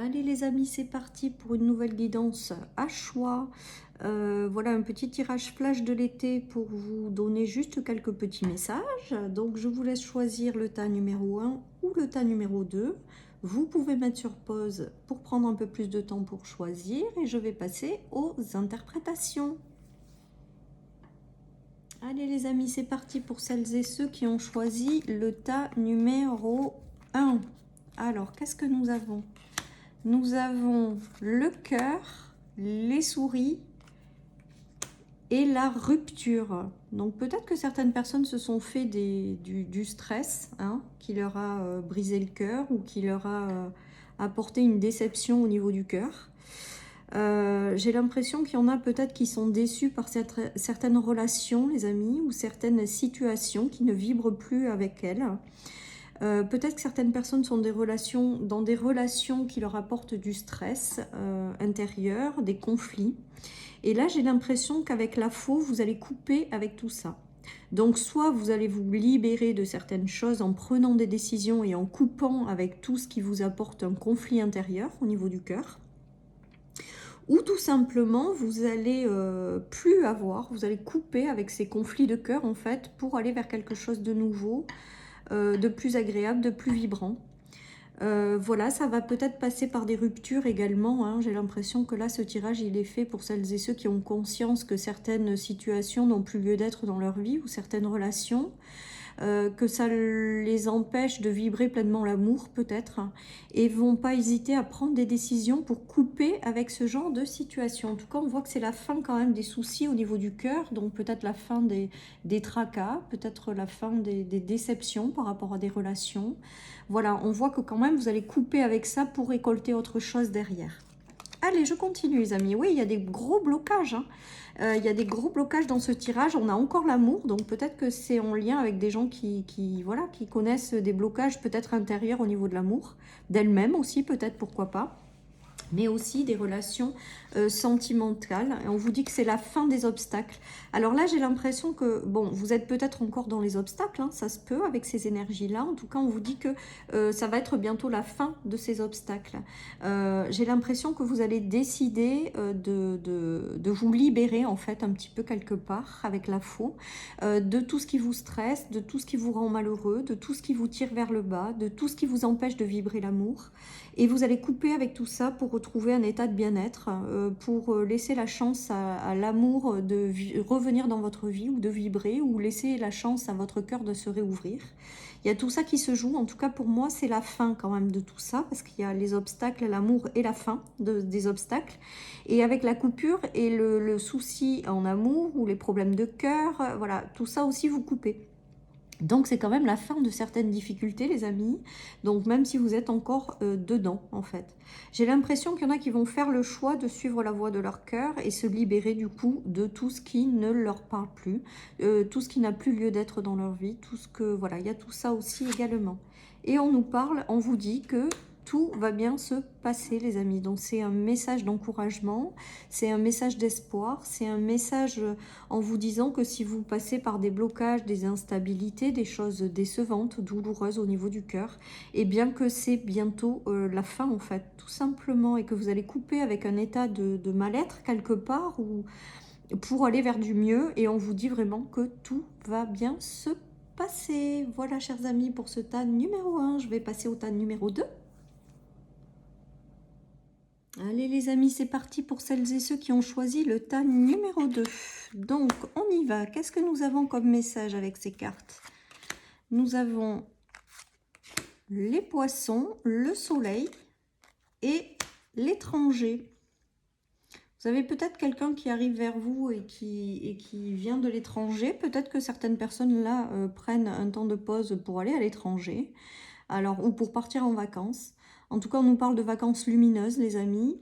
Allez les amis, c'est parti pour une nouvelle guidance à choix. Voilà un petit tirage flash de l'été pour vous donner juste quelques petits messages. Donc je vous laisse choisir le tas numéro 1 ou le tas numéro 2. Vous pouvez mettre sur pause pour prendre un peu plus de temps pour choisir et je vais passer aux interprétations. Allez les amis, c'est parti pour celles et ceux qui ont choisi le tas numéro 1. Alors, qu'est-ce que nous avons? Nous avons le cœur, les souris et la rupture. Donc peut-être que certaines personnes se sont fait du stress, hein, qui leur a brisé le cœur ou qui leur a apporté une déception au niveau du cœur. J'ai l'impression qu'il y en a peut-être qui sont déçus par certaines relations, les amis, ou certaines situations qui ne vibrent plus avec elles. Peut-être que certaines personnes sont dans des relations qui leur apportent du stress intérieur, des conflits. Et là, j'ai l'impression qu'avec la faux, vous allez couper avec tout ça. Donc, soit vous allez vous libérer de certaines choses en prenant des décisions et en coupant avec tout ce qui vous apporte un conflit intérieur au niveau du cœur. Ou tout simplement, vous allez plus avoir, vous allez couper avec ces conflits de cœur en fait pour aller vers quelque chose de nouveau, de plus agréable, de plus vibrant. Voilà, ça va peut-être passer par des ruptures également, hein. J'ai l'impression que là, ce tirage, il est fait pour celles et ceux qui ont conscience que certaines situations n'ont plus lieu d'être dans leur vie ou certaines relations. Que ça les empêche de vibrer pleinement l'amour peut-être, et vont pas hésiter à prendre des décisions pour couper avec ce genre de situation. En tout cas, on voit que c'est la fin quand même des soucis au niveau du cœur, donc peut-être la fin des tracas, peut-être la fin des déceptions par rapport à des relations. Voilà, on voit que quand même vous allez couper avec ça pour récolter autre chose derrière. Allez, je continue les amis. Oui, il y a des gros blocages, hein. Il y a des gros blocages dans ce tirage. On a encore l'amour, donc peut-être que c'est en lien avec des gens voilà, qui connaissent des blocages peut-être intérieurs au niveau de l'amour, d'elles-mêmes aussi peut-être, pourquoi pas, mais aussi des relations sentimentales. Et on vous dit que c'est la fin des obstacles. Alors là, j'ai l'impression que, bon, vous êtes peut-être encore dans les obstacles, hein, ça se peut avec ces énergies-là. En tout cas, on vous dit que ça va être bientôt la fin de ces obstacles. J'ai l'impression que vous allez décider de vous libérer, en fait, un petit peu quelque part, avec la faux, de tout ce qui vous stresse, de tout ce qui vous rend malheureux, de tout ce qui vous tire vers le bas, de tout ce qui vous empêche de vibrer l'amour. Et vous allez couper avec tout ça pour retrouver un état de bien-être, pour laisser la chance à l'amour de revenir dans votre vie ou de vibrer, ou laisser la chance à votre cœur de se réouvrir. Il y a tout ça qui se joue. En tout cas, pour moi, c'est la fin quand même de tout ça, parce qu'il y a les obstacles, l'amour et la fin des obstacles. Et avec la coupure et le souci en amour ou les problèmes de cœur, voilà, tout ça aussi vous coupez. Donc c'est quand même la fin de certaines difficultés les amis, donc même si vous êtes encore dedans en fait. J'ai l'impression qu'il y en a qui vont faire le choix de suivre la voie de leur cœur et se libérer du coup de tout ce qui ne leur parle plus, tout ce qui n'a plus lieu d'être dans leur vie, tout ce que, voilà, il y a tout ça aussi également. Et on nous parle, on vous dit que tout va bien se passer les amis, donc c'est un message d'encouragement, c'est un message d'espoir, c'est un message en vous disant que si vous passez par des blocages, des instabilités, des choses décevantes, douloureuses au niveau du cœur, et bien que c'est bientôt la fin en fait, tout simplement, et que vous allez couper avec un état de mal-être quelque part, ou pour aller vers du mieux, et on vous dit vraiment que tout va bien se passer. Voilà chers amis pour ce tas numéro 1, je vais passer au tas numéro 2. Allez les amis, c'est parti pour celles et ceux qui ont choisi le tas numéro 2. Donc, on y va. Qu'est-ce que nous avons comme message avec ces cartes? Nous avons les poissons, le soleil et l'étranger. Vous avez peut-être quelqu'un qui arrive vers vous et qui vient de l'étranger. Peut-être que certaines personnes là prennent un temps de pause pour aller à l'étranger. Alors, ou pour partir en vacances. En tout cas, on nous parle de vacances lumineuses, les amis.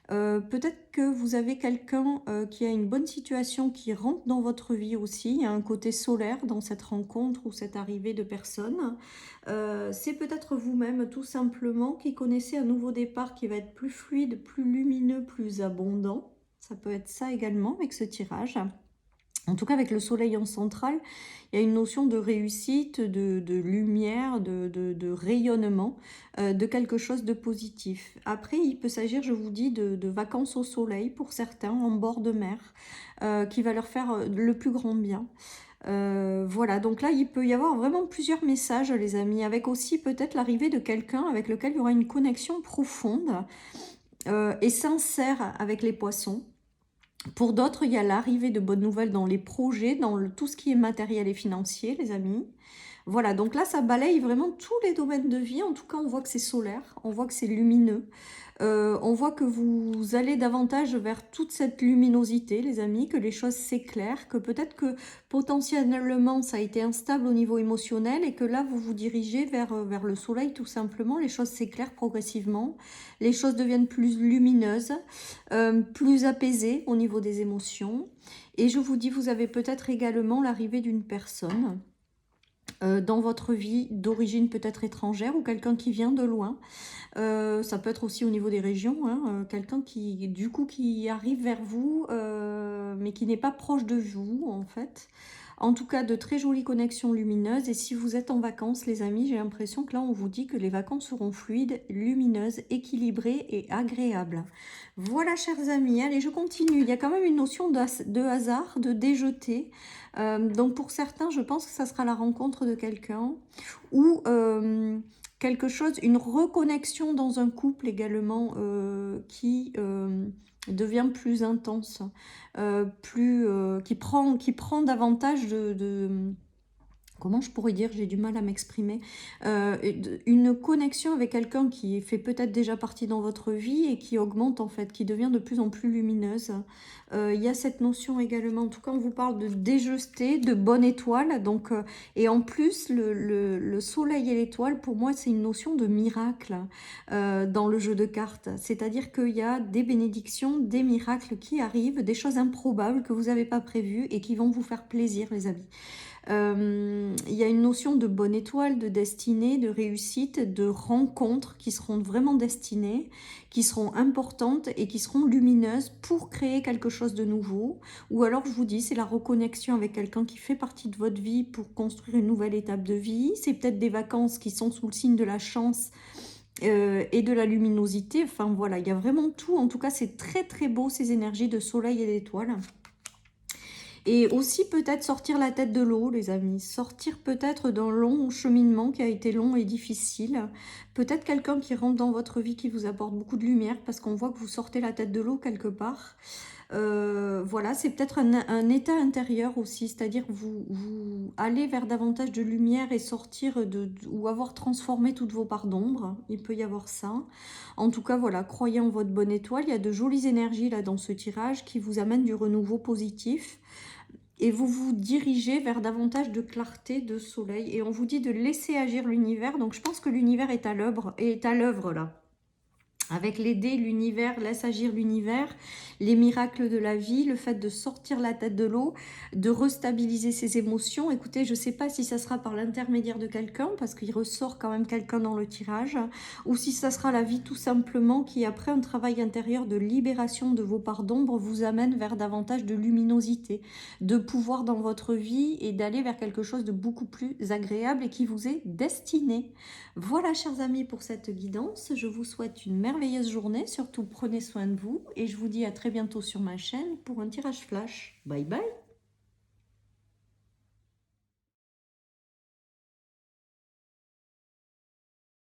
Peut-être que vous avez quelqu'un qui a une bonne situation qui rentre dans votre vie aussi. Il y a un côté solaire dans cette rencontre ou cette arrivée de personnes. C'est peut-être vous-même tout simplement qui connaissez un nouveau départ qui va être plus fluide, plus lumineux, plus abondant. Ça peut être ça également avec ce tirage. En tout cas, avec le soleil en centrale, il y a une notion de réussite, de lumière, de rayonnement, de quelque chose de positif. Après, il peut s'agir, je vous dis, de vacances au soleil pour certains, en bord de mer, qui va leur faire le plus grand bien. Voilà, donc là, il peut y avoir vraiment plusieurs messages, les amis, avec aussi peut-être l'arrivée de quelqu'un avec lequel il y aura une connexion profonde et sincère avec les poissons. Pour d'autres, il y a l'arrivée de bonnes nouvelles dans les projets, dans tout ce qui est matériel et financier, les amis. Voilà, donc là, ça balaye vraiment tous les domaines de vie. En tout cas, on voit que c'est solaire, on voit que c'est lumineux. On voit que vous allez davantage vers toute cette luminosité, les amis, que les choses s'éclairent, que peut-être que potentiellement ça a été instable au niveau émotionnel et que là vous vous dirigez vers le soleil tout simplement. Les choses s'éclairent progressivement, les choses deviennent plus lumineuses, plus apaisées au niveau des émotions. Et je vous dis, vous avez peut-être également l'arrivée d'une personne dans votre vie d'origine peut-être étrangère ou quelqu'un qui vient de loin. Ça peut être aussi au niveau des régions, hein, quelqu'un qui du coup qui arrive vers vous mais qui n'est pas proche de vous en fait. En tout cas, de très jolies connexions lumineuses. Et si vous êtes en vacances, les amis, j'ai l'impression que là, on vous dit que les vacances seront fluides, lumineuses, équilibrées et agréables. Voilà, chers amis. Allez, je continue. Il y a quand même une notion de hasard, de déjeter. Donc, pour certains, je pense que ça sera la rencontre de quelqu'un ou quelque chose, une reconnexion dans un couple également qui devient plus intense, qui prend davantage comment je pourrais dire, j'ai du mal à m'exprimer, une connexion avec quelqu'un qui fait peut-être déjà partie dans votre vie et qui augmente en fait, qui devient de plus en plus lumineuse. Il y a cette notion également, en tout cas on vous parle de déjeter, de bonne étoile, donc, et en plus le soleil et l'étoile, pour moi c'est une notion de miracle dans le jeu de cartes, c'est-à-dire qu'il y a des bénédictions, des miracles qui arrivent, des choses improbables que vous n'avez pas prévues et qui vont vous faire plaisir les amis. Il y a une notion de bonne étoile, de destinée, de réussite, de rencontres qui seront vraiment destinées, qui seront importantes et qui seront lumineuses pour créer quelque chose de nouveau. Ou alors, je vous dis, c'est la reconnexion avec quelqu'un qui fait partie de votre vie pour construire une nouvelle étape de vie. C'est peut-être des vacances qui sont sous le signe de la chance et de la luminosité. Enfin voilà, il y a vraiment tout. En tout cas, c'est très très beau ces énergies de soleil et d'étoiles. Et aussi peut-être sortir la tête de l'eau, les amis. Sortir peut-être d'un long cheminement qui a été long et difficile. Peut-être quelqu'un qui rentre dans votre vie qui vous apporte beaucoup de lumière parce qu'on voit que vous sortez la tête de l'eau quelque part. Voilà, c'est peut-être un état intérieur aussi, c'est-à-dire vous allez vers davantage de lumière et sortir ou avoir transformé toutes vos parts d'ombre. Il peut y avoir ça. En tout cas, voilà, croyez en votre bonne étoile. Il y a de jolies énergies là dans ce tirage qui vous amènent du renouveau positif. Et vous vous dirigez vers davantage de clarté, de soleil. Et on vous dit de laisser agir l'univers. Donc je pense que l'univers est à l'œuvre là. Avec les dés, l'univers laisse agir l'univers, les miracles de la vie, le fait de sortir la tête de l'eau, de restabiliser ses émotions. Écoutez, je ne sais pas si ça sera par l'intermédiaire de quelqu'un, parce qu'il ressort quand même quelqu'un dans le tirage, ou si ça sera la vie tout simplement qui, après un travail intérieur de libération de vos parts d'ombre, vous amène vers davantage de luminosité, de pouvoir dans votre vie et d'aller vers quelque chose de beaucoup plus agréable et qui vous est destiné. Voilà, chers amis, pour cette guidance. Je vous souhaite une merveilleuse journée. Surtout, prenez soin de vous. Et je vous dis à très bientôt sur ma chaîne pour un tirage flash. Bye bye!